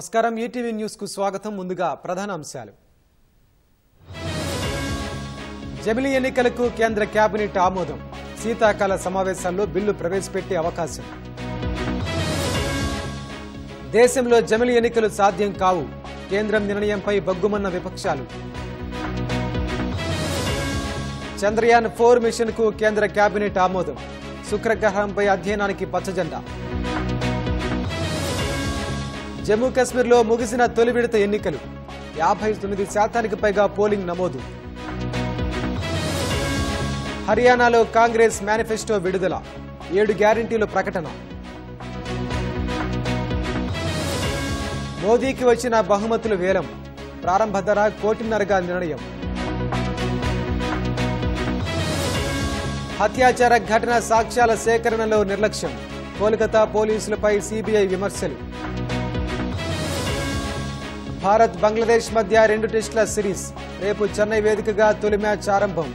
నమస్కారం ETV news కు స్వాగతం ముందుగా ప్రధాన అంశాలు జమిలి ఎన్నికలకు కేంద్ర కేబినెట్ ఆమోదం శీతాకాల సమావేశాల్లో బిల్లు ప్రవేశపెట్టే అవకాశం దేశంలో జమిలి ఎన్నికలు సాధ్యం కావు కేంద్రం నిర్ణయంపై బగ్గుమన్న విపక్షాలు చంద్రయాన్ 4 మిషన్ కు కేంద్ర కేబినెట్ ఆమోదం శుక్రగ్రహంపై అధ్యయనానికి పచ్చజెండా జమ్మూ కశ్మీర్లో ముగిసిన తొలి విడత ఎన్నికలు 59% పైగా పోలింగ్ నమోదు హర్యానాలో కాంగ్రెస్ మేనిఫెస్టో విడుదల 7 గ్యారెంటీల ప్రకటన మోదీకి వచ్చిన బహుమతులు వేలం ప్రారంభ ధర 1.5 కోటిగా నిర్ణయం హత్యాచార ఘటన సాక్ష్యాల సేకరణలో నిర్లక్ష్యం కోల్కతా పోలీసులపై సిబిఐ విమర్శలు భారత్ బంగ్లాదేశ్ మధ్య 2 టెస్టుల సిరీస్ రేపు చెన్నై వేదికగా తొలి మ్యాచ్ ఆరంభం